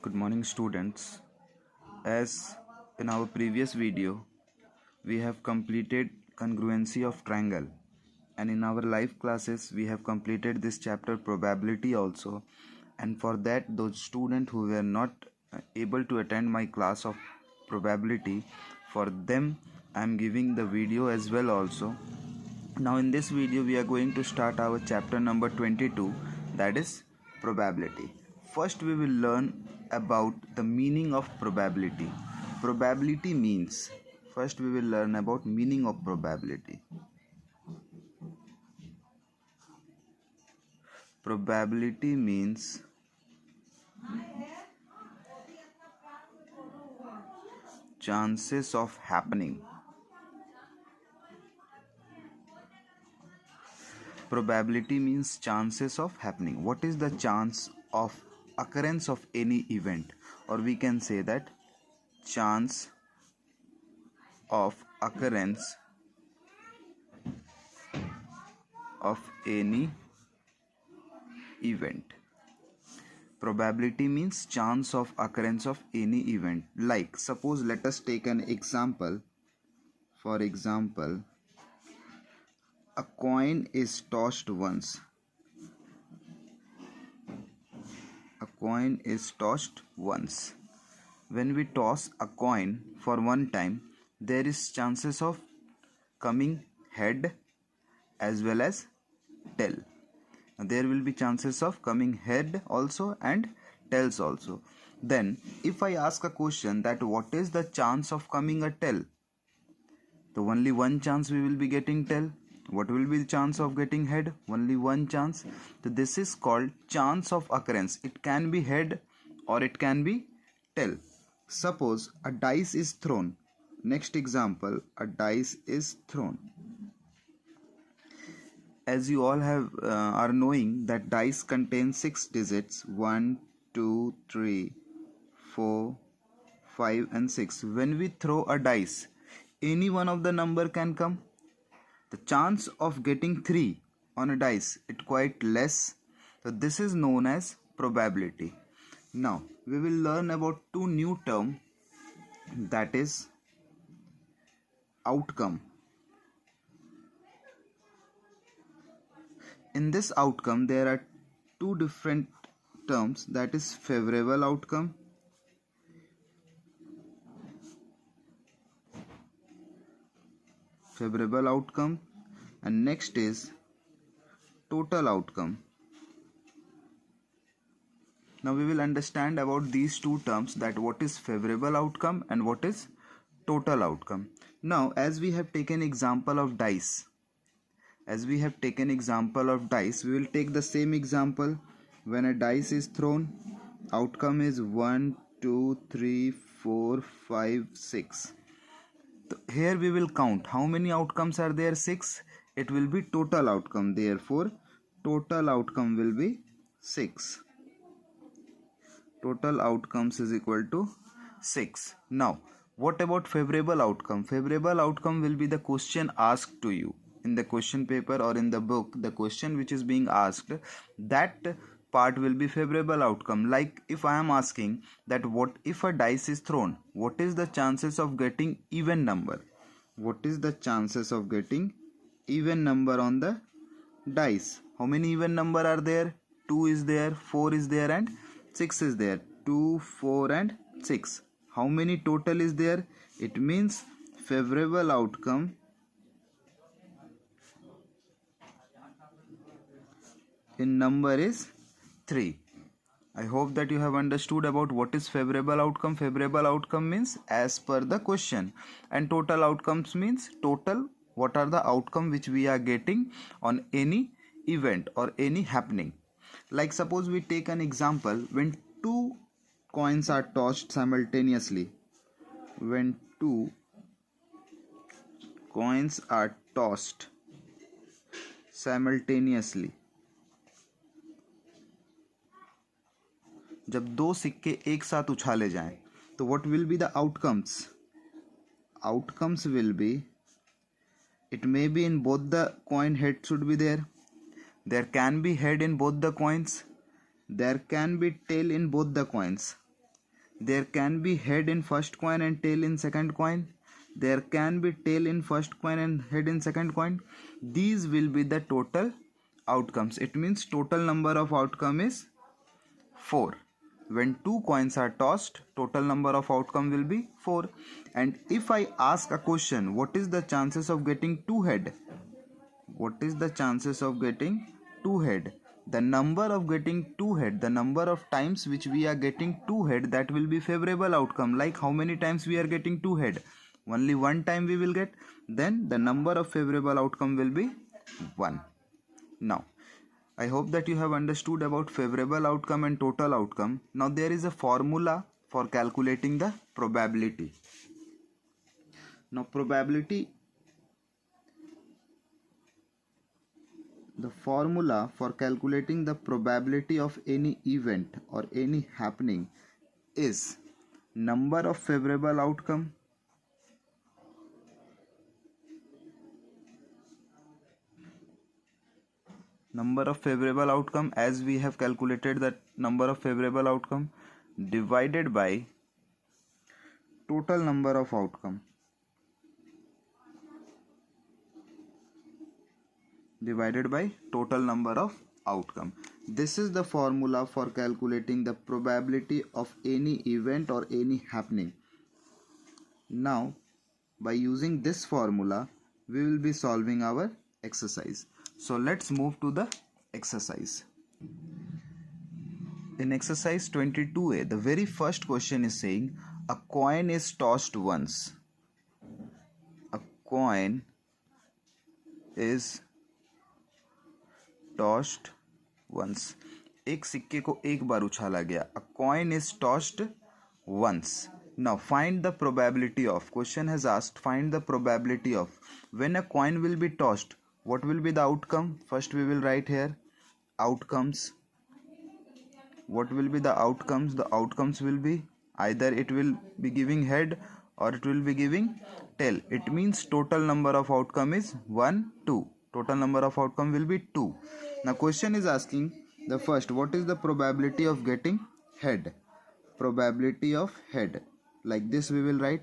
Good morning, students. As in our previous video, we have completed congruency of triangle, and in our live classes we have completed this chapter probability also. And for that, those students who were not able to attend my class of probability, for them I am giving the video as well also. Now in this video we are going to start our chapter number 22, that is probability. First we will learn about the meaning of probability. Probability means, first we will learn about meaning of probability. Probability means chances of happening. Probability means chances of happening. What is the chance of occurrence of any event? Or we can say that chance of occurrence of any event. Probability means chance of occurrence of any event. Like, suppose let us take an example. For example, a coin is tossed once. A coin is tossed once. When we toss a coin for one time, there is chances of coming head as well as tail. There will be chances of coming head also and tails also. Then if I ask a question that what is the chance of coming a tail, so only one chance we will be getting tail. What will be the chance of getting head? Only one chance. So this is called chance of occurrence. It can be head or it can be tail. Suppose a dice is thrown. Next example, a dice is thrown. As you all have are knowing that dice contains 6 digits, 1, 2, 3, 4, 5 and 6. When we throw a dice, any one of the number can come. The chance of getting 3 on a dice is quite less. So this is known as probability. Now we will learn about two new terms, that is outcome. In this outcome there are two different terms, that is favorable outcome and next is total outcome. Now we will understand about these two terms, that what is favorable outcome and what is total outcome. Now as we have taken example of dice, we will take the same example. When a dice is thrown, outcome is 1, 2, 3, 4, 5, 6. Here we will count how many outcomes are there. 6. It will be total outcome, therefore total outcome will be 6. Total outcomes is equal to 6. Now what about favorable outcome? Favorable outcome will be the question asked to you in the question paper or in the book. The question which is being asked, that part will be favorable outcome. Like if I am asking that what if a dice is thrown, what is the chances of getting even number? What is the chances of getting even number on the dice? How many even number are there? 2 is there, 4 is there and 6 is there. 2, 4 and 6. How many total is there? It means favorable outcome in number is 3. I hope that you have understood about what is favorable outcome. Favorable outcome means as per the question, and total outcomes means total, what are the outcome which we are getting on any event or any happening. Like suppose we take an example, when two coins are tossed simultaneously. When two coins are tossed simultaneously, जब दो सिक्के एक साथ उछाले जाएं, तो what will be the outcomes? Outcomes will be, it may be in both the coin head should be there. There can be head in both the coins. There can be tail in both the coins. there can be head in first coin and tail in second coin, there can be tail in first coin and head in second coin. These will be the total outcomes. It means total number of outcome is 4. When two coins are tossed, total number of outcome will be 4. And if I ask a question, what is the chances of getting two head? What is the chances of getting two head? The number of getting two head, the number of times which we are getting two head, that will be favorable outcome. Like how many times we are getting two head? Only one time we will get. Then the number of favorable outcome will be 1. Now, I hope that you have understood about favorable outcome and total outcome. Now there is a formula for calculating the probability. Now the formula for calculating the probability of any event or any happening is number of favorable outcome as we have calculated that number of favorable outcome divided by total number of outcome This is the formula for calculating the probability of any event or any happening. Now by using this formula we will be solving our exercise. So let's move to the exercise. In exercise 22a, the very first question is saying a coin is tossed once. A coin is tossed once. एक सिक्के को एक बार उछाला गया. A coin is tossed once. Now find the probability of. Question has asked find the probability of. When a coin will be tossed, what will be the outcome? First we will write here outcomes. What will be the outcomes? The outcomes will be either it will be giving head or it will be giving tail. It means total number of outcome is 1, 2. Total number of outcome will be 2. Now question is asking the first, what is the probability of getting head? Probability of head. Like this we will write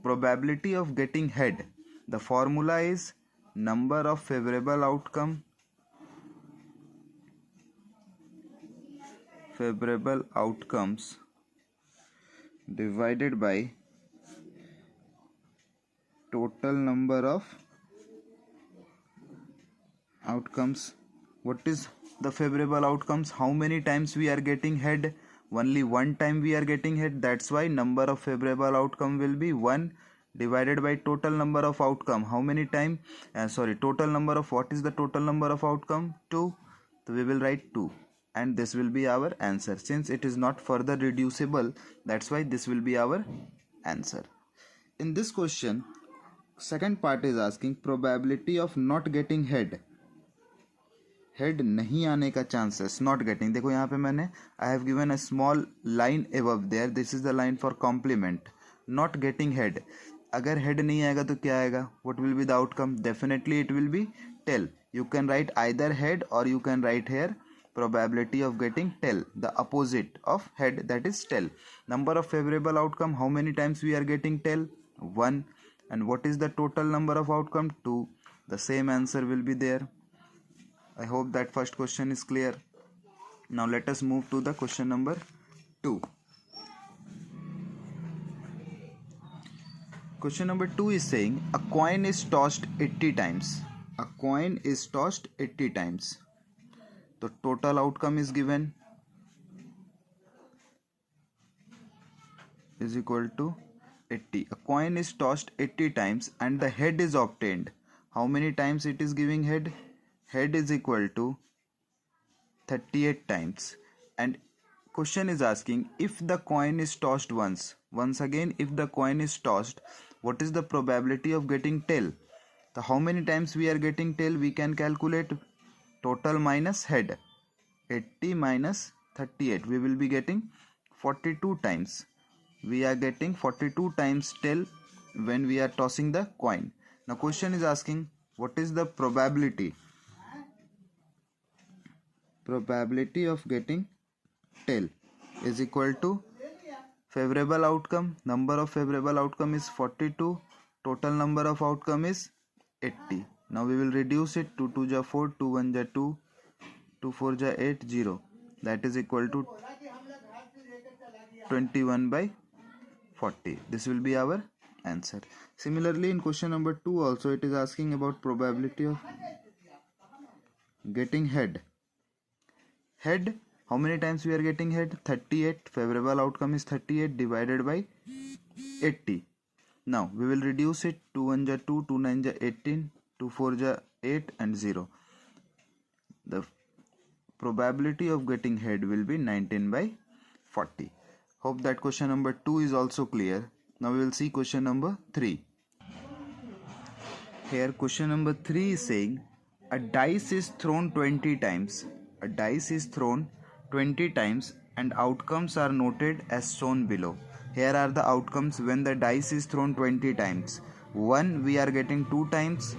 probability of getting head. The formula is number of favorable outcomes divided by total number of outcomes. What is the favorable outcomes? How many times we are getting head? Only one time we are getting head. That's why number of favorable outcome will be 1 divided by total number of outcome. How many time? Total number of, what is the total number of outcome? 2. So we will write 2. And this will be our answer. Since it is not further reducible, that's why this will be our answer. In this question, second part is asking probability of not getting head. Head नहीं आने का chances, not getting. देखो यहाँ पे मैंने I have given a small line above there. This is the line for complement. Not getting head. अगर head नहीं आएगा तो क्या आएगा? What will be the outcome? Definitely it will be tail. You can write either head और you can write here probability of getting tail, the opposite of head, that is tail. Number of favorable outcome, how many times we are getting tail? 1. And what is the total number of outcome? 2. The same answer will be there. I hope that first question is clear. Now let us move to the question number 2. Question number 2 is saying a coin is tossed 80 times. A coin is tossed 80 times. The total outcome is given is equal to 80. A coin is tossed 80 times and the head is obtained. How many times it is giving head? Head is equal to 38 times. And question is asking if the coin is tossed once. Once again, if the coin is tossed, what is the probability of getting tail? So how many times we are getting tail? We can calculate total minus head. 80 minus 38, we will be getting 42 times. We are getting 42 times tail when we are tossing the coin. Now question is asking what is the probability of getting tail is equal to favorable outcome, number of favorable outcome is 42, total number of outcome is 80. Now we will reduce it. 2 2 ja 4, 2 1 ja 2, 2 4 ja 8, 0. That is equal to 21 by 40. This will be our answer. Similarly, in question number 2 also it is asking about probability of getting head. Head, how many times we are getting head? 38. Favorable outcome is 38 divided by 80. Now we will reduce it. 2 1 ja 2, 2 9 ja 18, 2 4 ja 8 and 0. The probability of getting head will be 19 by 40. Hope that question number 2 is also clear. Now we will see question number 3. Here question number 3 is saying a dice is thrown 20 times. A dice is thrown 20 times and outcomes are noted as shown below. Here are the outcomes when the dice is thrown 20 times. 1 we are getting 2 times,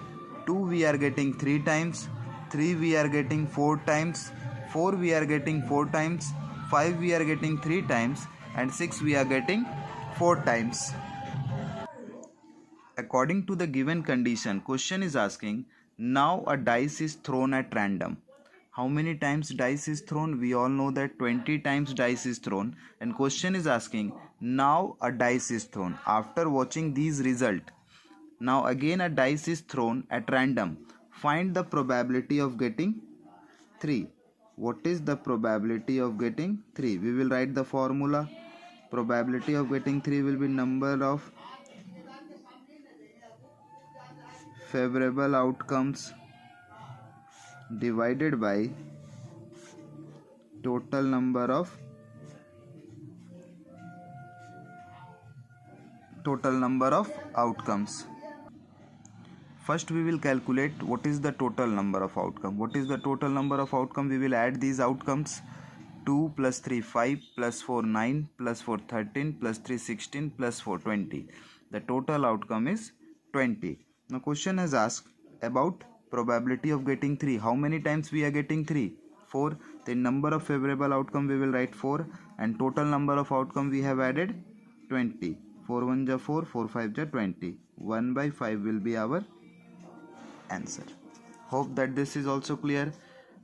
2 we are getting 3 times, 3 we are getting 4 times, 4 we are getting 4 times, 5 we are getting 3 times and 6 we are getting 4 times. According to the given condition, question is asking, now a dice is thrown at random. How many times dice is thrown? We all know that 20 times dice is thrown, and question is asking, now a dice is thrown. After watching these results, now again a dice is thrown at random. Find the probability of getting 3. What is the probability of getting 3? We will write the formula. Probability of getting 3 will be number of favorable outcomes divided by total number of outcomes. First we will calculate what is the total number of outcome. What is the total number of outcome? We will add these outcomes. 2 plus 3 5 plus 4 9 plus 4 13 plus 3 16 plus 4 20. The total outcome is 20. Now question has asked about probability of getting 3. How many times we are getting 3? 4. The number of favorable outcome we will write 4 and total number of outcome we have added 20. 4 1 ja 4, 4 5 ja 20. 1 by 5 will be our answer. Hope that this is also clear.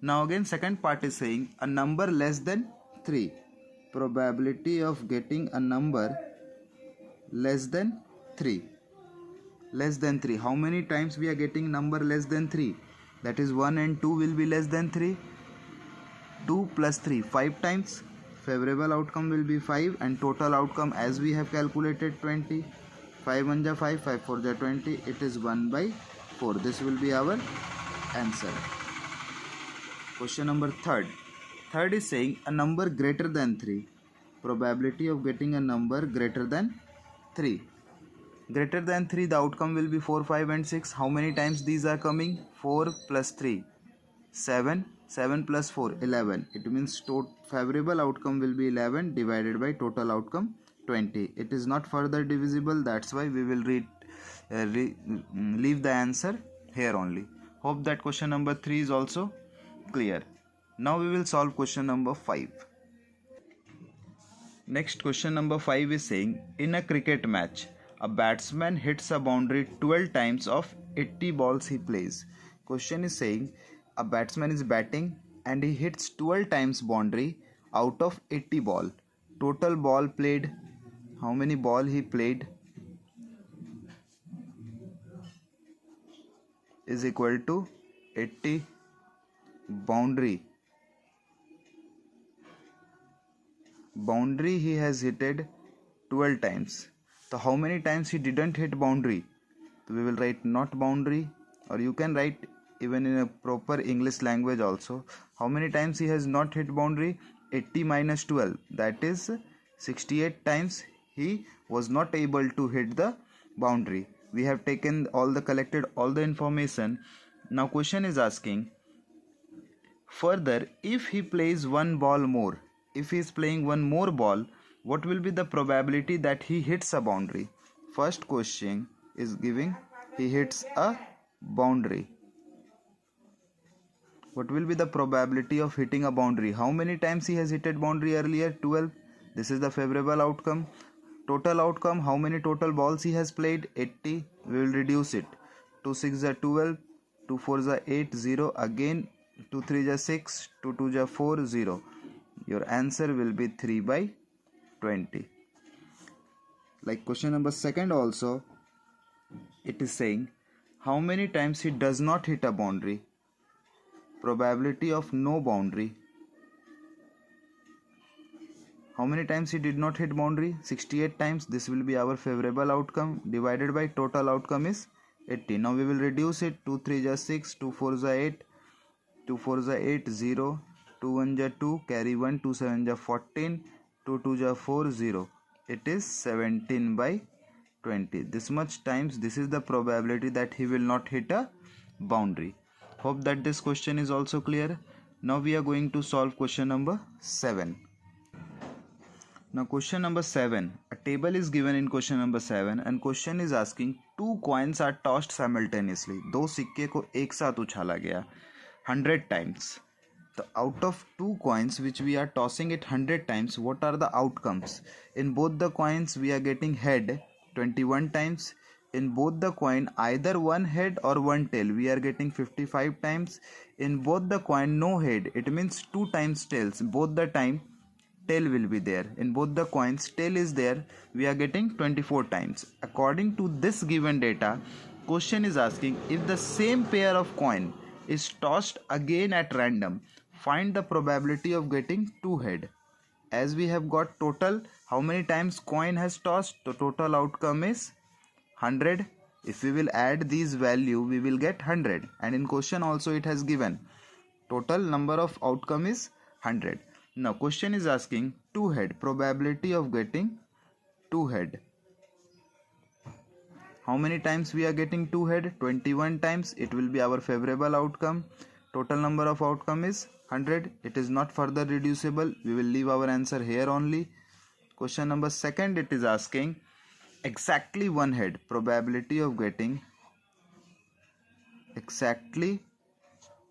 Now again second part is saying a number less than 3. Probability of getting a number less than 3. Less than 3. How many times we are getting number less than 3? That is 1 and 2 will be less than 3. 2 plus 3 5 times. Favorable outcome will be 5 and total outcome as we have calculated 20. 5 1 ja 5, 5 4 ja 20. It is 1 by 4. This will be our answer. Question number 3. Third is saying a number greater than 3. Probability of getting a number greater than 3. Greater than 3, the outcome will be 4, 5 and 6. How many times these are coming? 4 plus 3, 7. 7 plus 4, 11. It means favorable outcome will be 11 divided by total outcome 20. It is not further divisible. That's why we will leave the answer here only. Hope that question number 3 is also clear. Now we will solve question number 5. Next question number 5 is saying in a cricket match, a batsman hits a boundary 12 times of 80 balls he plays. Question is saying a batsman is batting and he hits 12 times boundary out of 80 ball. Total ball played, how many ball he played is equal to 80 boundary. Boundary he has hitted 12 times. So how many times he didn't hit boundary? So we will write not boundary, or you can write even in a proper English language also. How many times he has not hit boundary? 80 minus 12, that is 68 times he was not able to hit the boundary. We have taken collected all the information. Now question is asking further, if he plays one ball more, if he is playing one more ball, what will be the probability that he hits a boundary? First question is giving he hits a boundary. What will be the probability of hitting a boundary? How many times he has hit boundary earlier? 12. This is the favorable outcome. Total outcome, how many total balls he has played? 80. We will reduce it. 2 6 are 12, 2 4 are 8, 0. Again 2 3 are 6, 2 2 are 4, 0. Your answer will be 3 by 20. Like question number second also, it is saying how many times he does not hit a boundary. Probability of no boundary. How many times he did not hit boundary? 68 times. This will be our favorable outcome. Divided by total outcome is 80. Now we will reduce it. 2 3 are 6, 2 4 are 8, 2 4 are 8, 0. 2 1 are 2, carry 1, 2 7 are 14, 2 2 are 4, 0. It is 17 by 20. This much times, this is the probability that he will not hit a boundary. Hope that this question is also clear. Now we are going to solve question number 7. Now question number 7, a table is given in question number 7 and question is asking 2 coins are tossed simultaneously. दो सिक्के को एक साथ उछाला गया 100 times. So out of 2 coins which we are tossing it 100 times, what are the outcomes? In both the coins we are getting head 21 times. In both the coin either one head or one tail we are getting 55 times. In both the coin no head, it means 2 times tails. Both the time tail will be there. In both the coins tail is there, we are getting 24 times. According to this given data, question is asking if the same pair of coin is tossed again at random, find the probability of getting 2 head. As we have got total how many times coin has tossed, the total outcome is 100. If we will add these value, we will get 100. And in question also it has given total number of outcome is 100. Now question is asking 2 head, probability of getting 2 head. How many times we are getting 2 head? 21 times. It will be our favorable outcome. Total number of outcome is 100. It is not further reducible. We will leave our answer here only. Question number second, it is asking exactly 1 head, probability of getting exactly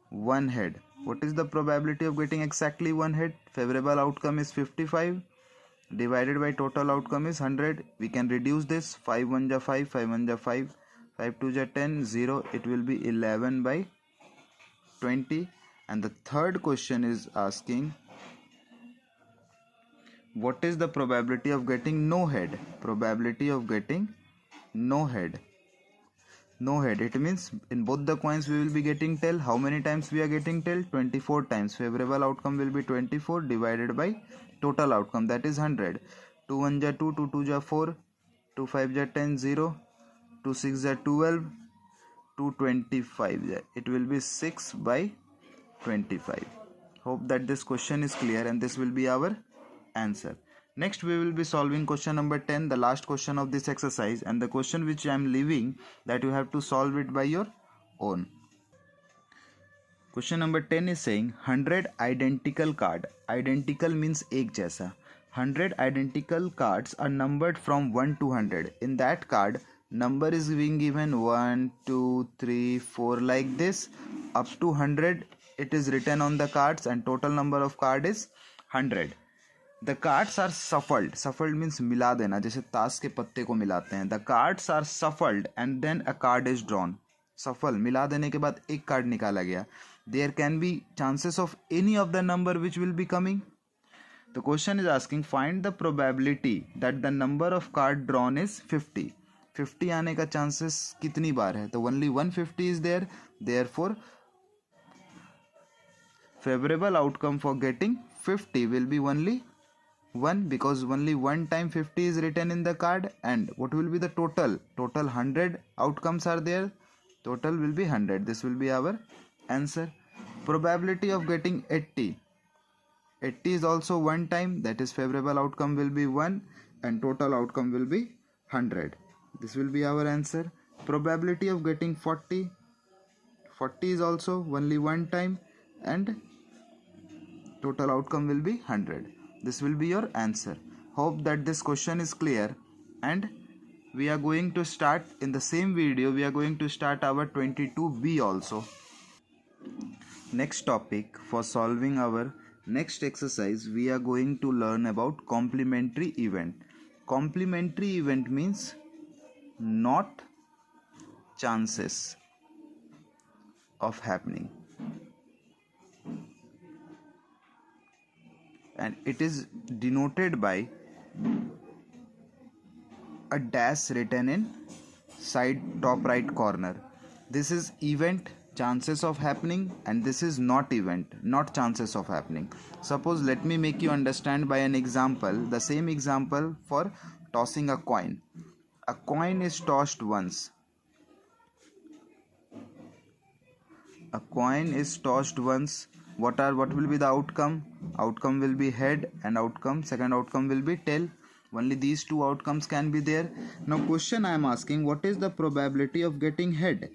1 head. What is the probability of getting exactly 1 head? Favorable outcome is 55 divided by total outcome is 100. We can reduce this. 5 1 are 5, 5 1 are 5, 5 2 are 10, 0. It will be 11 by 20. And the third question is asking what is the probability of getting no head? Probability of getting no head. No head, it means in both the coins we will be getting tail. How many times we are getting tail? 24 times. Favorable outcome will be 24 divided by total outcome, that is 100. 2 1 are 2, 2 2 are 4, 2 5 are 10, 0. 2 6 are 12, 2 25. It will be 6 by 25. Hope that this question is clear and this will be our answer. Next we will be solving question number 10, the last question of this exercise, and the question which I am leaving that you have to solve it by your own. Question number 10 is saying 100 identical card. Identical means ek jaisa. 100 identical cards are numbered from 1 to 100. In that card, number is being given 1, 2, 3, 4 like this. Up to 100 it is written on the cards and total number of card is 100. The cards are shuffled. Shuffled means मिला देना, जैसे ताश के पत्ते को मिलाते हैं. The cards are shuffled and then a card is drawn. Shuffle मिला देने के बाद एक कार्ड निकाला गया. There can be chances of any of the number which will be coming. The question is asking find the probability that the number of card drawn is 50. 50 आने का chances कितनी बार है? तो only 150 is there. Therefore, favorable outcome for getting 50 will be only 1 because only one time 50 is written in the card. And what will be the total? Total 100 outcomes are there. Total will be 100. This will be our answer. Probability of getting 80. 80 is also one time, that is favorable outcome will be 1 and total outcome will be 100. This will be our answer. Probability of getting 40. 40 is also only one time and total outcome will be 100. This will be your answer. Hope that this question is clear, and we are going to start in the same video. We are going to start our 22B also. Next topic for solving our Next exercise we are going to learn about complementary event. Complementary event means not chances of happening, and it is denoted by a dash written in side top right corner. This is event, chances of happening, and this is not event, not chances of happening. Suppose, let me make you understand by an example, the same example for tossing a coin. A coin is tossed once. A coin is tossed once. What will be the outcome? Outcome will be head, and second outcome will be tail. Only these two outcomes can be there. Now question I am asking, what is the probability of getting head?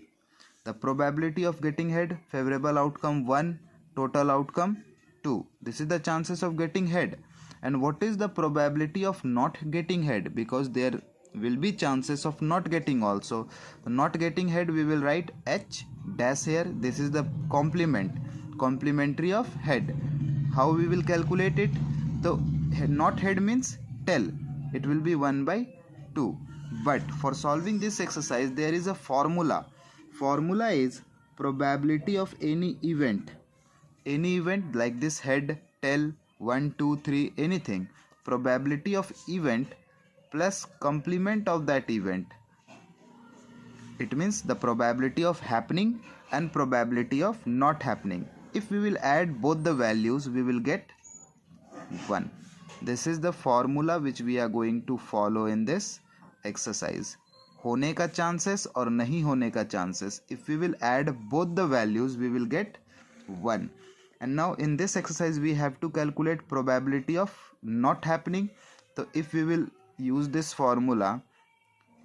The probability of getting head, favorable outcome 1, total outcome 2. This is the chances of getting head. And what is the probability of not getting head? Because there will be chances of not getting also. Not getting head, we will write H dash here. This is the complementary of head. How we will calculate it? So not head means tail. It will be 1 by 2. But for solving this exercise, there is a formula. Formula is probability of any event like this, head, tail, 1, 2, 3, anything. Probability of event plus complement of that event. It means the probability of happening and probability of not happening. If we will add both the values, we will get 1. This is the formula which we are going to follow in this exercise. होने का chances और नहीं होने का chances. If we will add both the values, we will get 1. And now in this exercise we have to calculate probability of not happening. So if we will use this formula,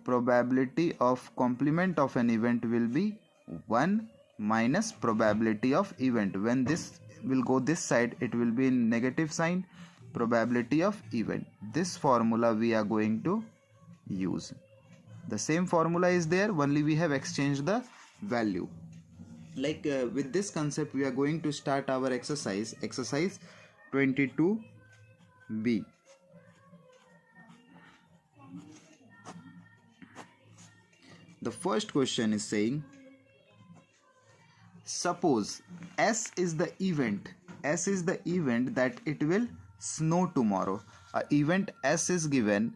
probability of complement of an event will be 1 minus probability of event. When this will go this side, it will be in negative sign, probability of event. This formula we are going to use. The same formula is there, only we have exchanged the value. Like with this concept we are going to start our exercise 22b. The first question is saying, suppose S is the event that it will snow tomorrow. Event S is given,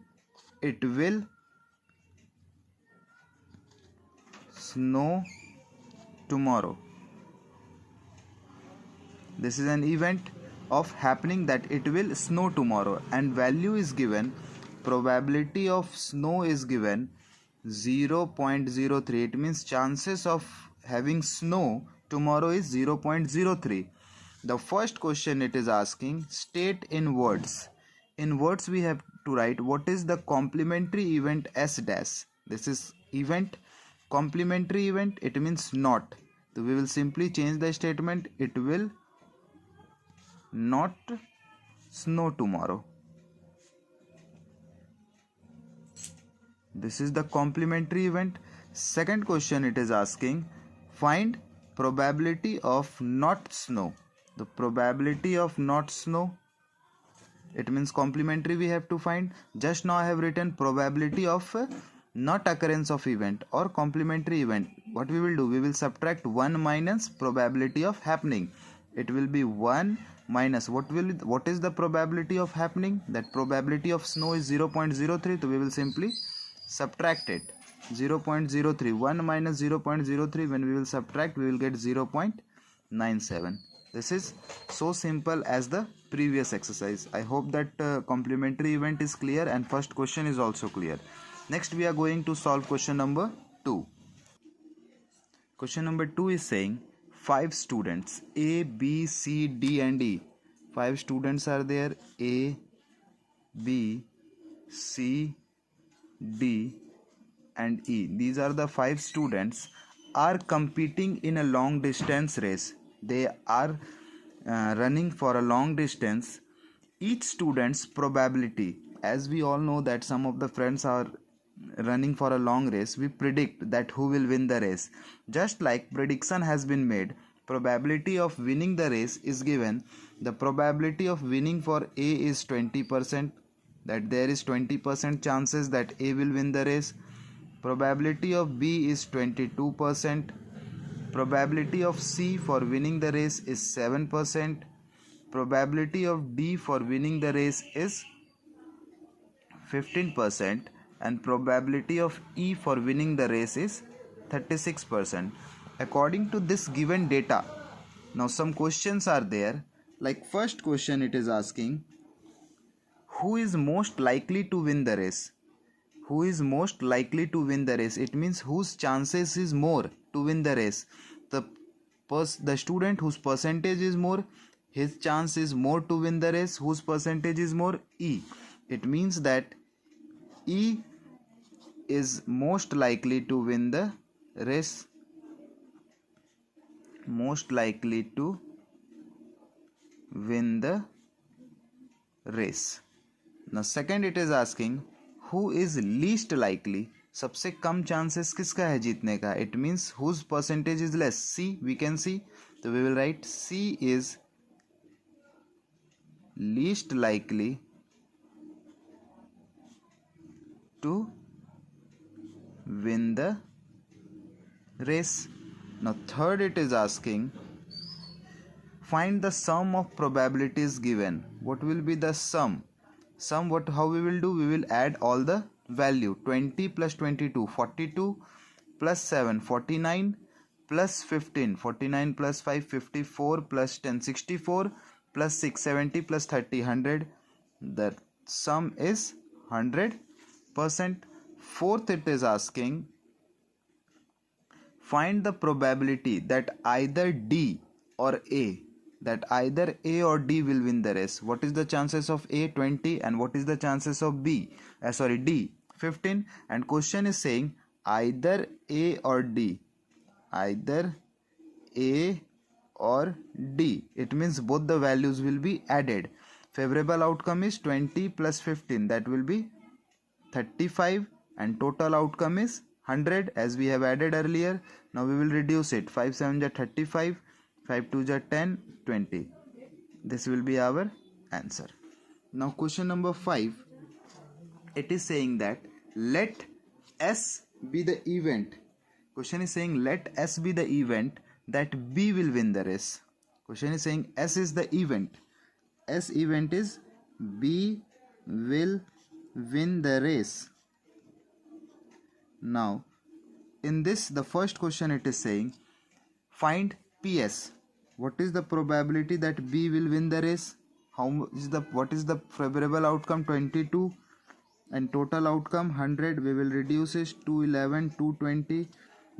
it will snow tomorrow. This is an event of happening that it will snow tomorrow, and value is given, probability of snow is given 0.03. It means chances of having snow tomorrow is 0.03. The first question it is asking, state in words. In words we have to write what is the complementary event S dash. This is event, complementary event, it means not. So we will simply change the statement, it will not snow tomorrow. This is the complementary event. Second question it is asking, find probability of not snow. The probability of not snow, it means complementary we have to find. Just now I have written probability of not occurrence of event or complementary event. What we will do, we will subtract 1 minus probability of happening. It will be 1 minus what is the probability of happening? That probability of snow is 0.03, so we will simply subtract it. 0.03, 1 minus 0.03, when we will subtract, we will get 0.97. This is so simple as the previous exercise. I hope that complementary event is clear and first question is also clear. Next we are going to solve question number 2. Question number 2 is saying 5 students A, B, C, D and E. 5 students are there, A, B, C, D and E. These are the 5 students are competing in a long distance race. They are running for a long distance. Each student's probability, as we all know that some of the friends are running for a long race, we predict that who will win the race. Just like prediction has been made, probability of winning the race is given. The probability of winning for A is 20%, that there is 20% chances that A will win the race. Probability of B is 22%. Probability of C for winning the race is 7%. Probability of D for winning the race is 15%, and probability of E for winning the race is 36%. According to this given data, now some questions are there. Like first question, it is asking who is most likely to win the race. Who is most likely to win the race? It means whose chances is more to win the race. The student whose percentage is more, his chance is more to win the race. Whose percentage is more? E. It means that E is most likely to win the race. Most likely to win the race. Now second, it is asking who is least likely. सबसे कम chances किसका है जीतने का? It means whose percentage is less. C, we can see. So we will write C is least likely to win the race. Now third, it is asking find the sum of probabilities given. What will be the sum? How we will do? We will add all the value. 20 plus 22 42, plus 7 49, plus 15 49 plus 5 54, plus 10 64, plus 6 70, plus 30 100. The sum is 100%. Fourth, it is asking find the probability that either D or A, that either A or D will win the race. What is the chances of A? 20. And what is the chances of D? 15. And question is saying either A or D. Either A or D. It means both the values will be added. Favorable outcome is 20 plus 15. That will be 35. And total outcome is 100, as we have added earlier. Now we will reduce it. 5 7 are 35. 5 2 are 10, 20. This will be our answer. Now question number 5. It is saying that let S be the event. Question is saying let S be the event that B will win the race. Question is saying S is the event. S event is B will win the race. Now in this, the first question, it is saying find PS. What is the probability that B will win the race? What is the favorable outcome? 22. And total outcome 100. We will reduce it to 11 to 20.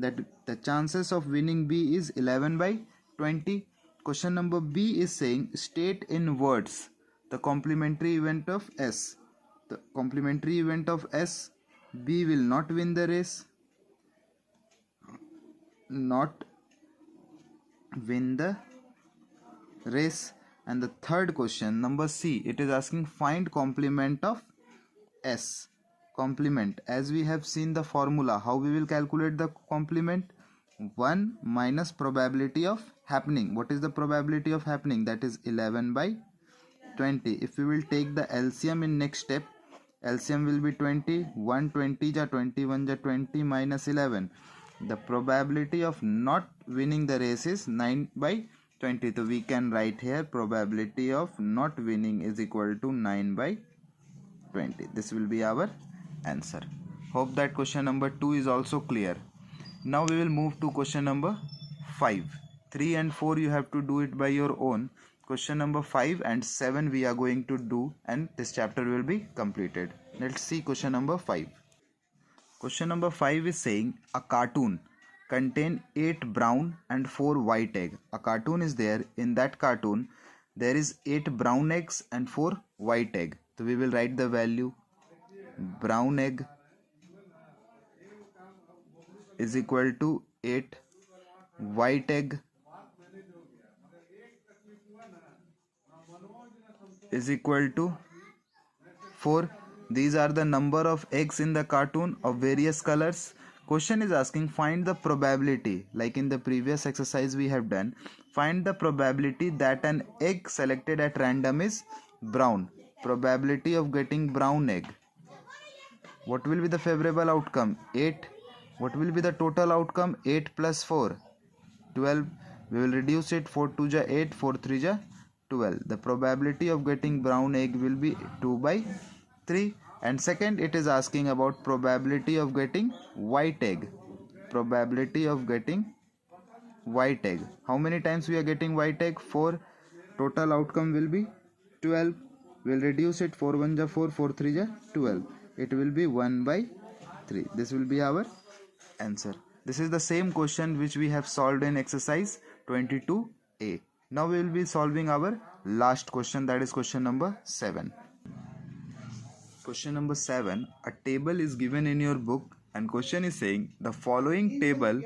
That the chances of winning B is 11 by 20. Question number B is saying state in words the complementary event of S. The complementary event of S. B will not win the race. Not win the race. And the third question, number C, it is asking find complement of S. Complement, as we have seen the formula, how we will calculate the complement? 1 minus probability of happening. What is the probability of happening? That is 11 by 20. If we will take the LCM in next step, LCM will be 20. 1 20 ja 21 ja 20 minus 11. The probability of not winning the race is 9 by 20. So we can write here probability of not winning is equal to 9 by 20. This will be our answer. Hope that question number 2 is also clear. Now we will move to question number 5. 3 and 4 you have to do it by your own. Question number 5 and 7 we are going to do, and this chapter will be completed. Let's see question number 5. Question number 5 is saying a cartoon contain 8 brown and 4 white egg. A cartoon is there. In that cartoon there is 8 brown eggs and 4 white egg. So we will write the value. Brown egg is equal to 8. White egg is equal to 4. These are the number of eggs in the cartoon of various colors. question is asking find the probability, like in the previous exercise we have done, find the probability that an egg selected at random is brown. Probability of getting brown egg. What will be the favorable outcome? 8. What will be the total outcome? 8 plus 4, 12. We will reduce it. 4 2 ja 8, 4 3 ja 12. The probability of getting brown egg will be 2 by 3. And second, it is asking about probability of getting white egg. Probability of getting white egg. How many times we are getting white egg? 4. Total outcome will be 12. We will reduce it. 4 1 ja 4, 4 3 ja 12. It will be 1 by 3. This will be our answer. This is the same question which we have solved in exercise 22a. Now we will be solving our last question, that is question number 7. Question number 7. A table is given in your book and question is saying the following table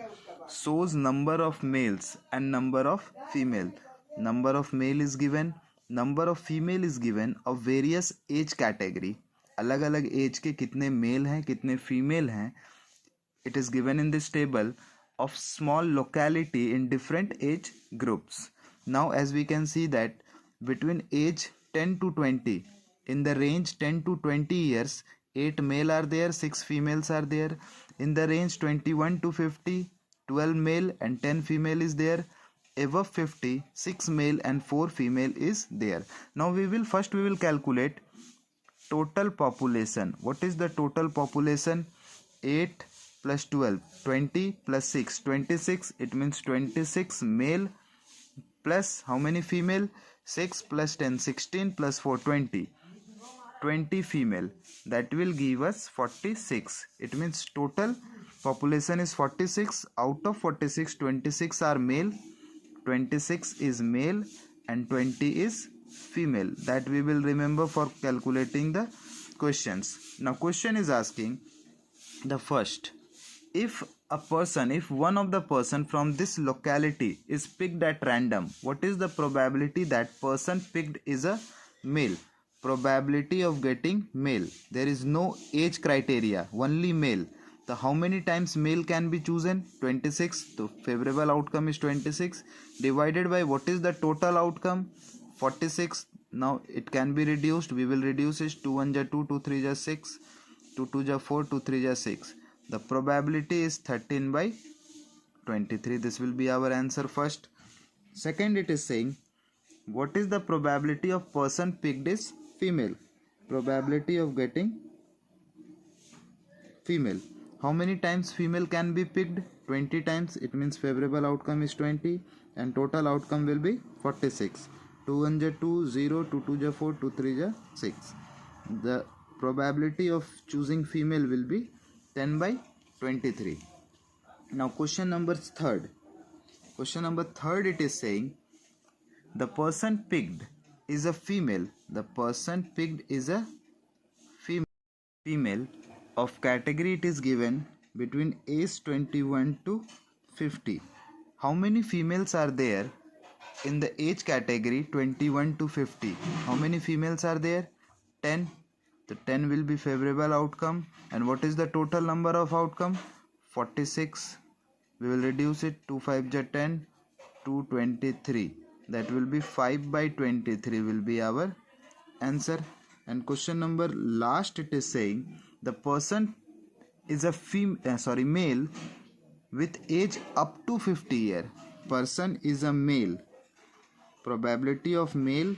shows number of males and number of female. Number of male is given, number of female is given of various age category. अलग अलग as के कितने mail हैं कितने female हैं. It is given in this table of small locality in different age groups. Now as we can see that between age 10 to 20, in the range 10 to 20 years, 8 male are there, 6 females are there. In the range 21 to 50, 12 male and 10 female is there. Above 50, 6 male and 4 female is there. Now we will calculate total population. What is the total population? 8 plus 12, 20 plus 6, 26. It means 26 male plus how many female? 6 plus 10, 16 plus 4, 20. 20 female. That will give us 46. It means total population is 46. Out of 46, 26 are male, 26 is male and 20 is female. That we will remember for calculating the questions. Now question is asking the first, if one of the person from this locality is picked at random, what is the probability that person picked is a male? Probability of getting male. There is no age criteria, only male. So how many times male can be chosen? 26. The favorable outcome is 26 divided by what is the total outcome? 46. Now it can be reduced. We will reduce it. 2 1 ja 2, 2 3 ja 6, 2 2 ja 4, 2 3 ja 6. The probability is 13 by 23. This will be our answer first. Second, it is saying what is the probability of person picked is female. Probability of getting female. How many times female can be picked? 20 times. It means favorable outcome is 20 and total outcome will be 46. 2 1 ja 2, 0, 2 2 ja 4, 2 3 ja 6. The probability of choosing female will be 10 by 23. Now question number 3rd. Question number 3rd, it is saying the person picked is a female. The person picked is a female of category. It is given between age 21 to 50. How many females are there in the age category 21 to 50? How many females are there? 10. The 10 will be favorable outcome. And what is the total number of outcome? 46. We will reduce it. 2 5 ja 10, 2 23. That will be 5 by 23 will be our answer. And question number last, it is saying the person is a male with age up to 50 year. Person is a male. Probability of male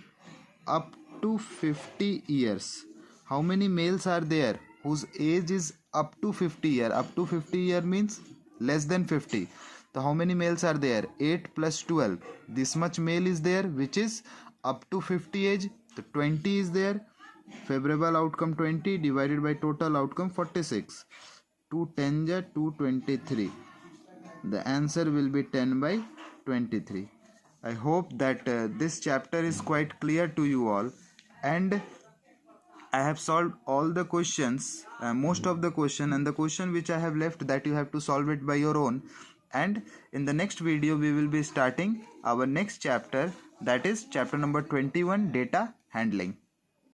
up to 50 years. How many males are there whose age is up to 50 year? Up to 50 year means less than 50. So how many males are there? 8 plus 12. This much male is there which is up to 50 age. So 20 is there. Favorable outcome 20 divided by total outcome 46. 2 10 ja 2 23. The answer will be 10 by 23. I hope that this chapter is quite clear to you all, and I have solved all the questions, most of the question, and the question which I have left, that you have to solve it by your own. And in the next video we will be starting our next chapter, that is chapter number 21, data handling.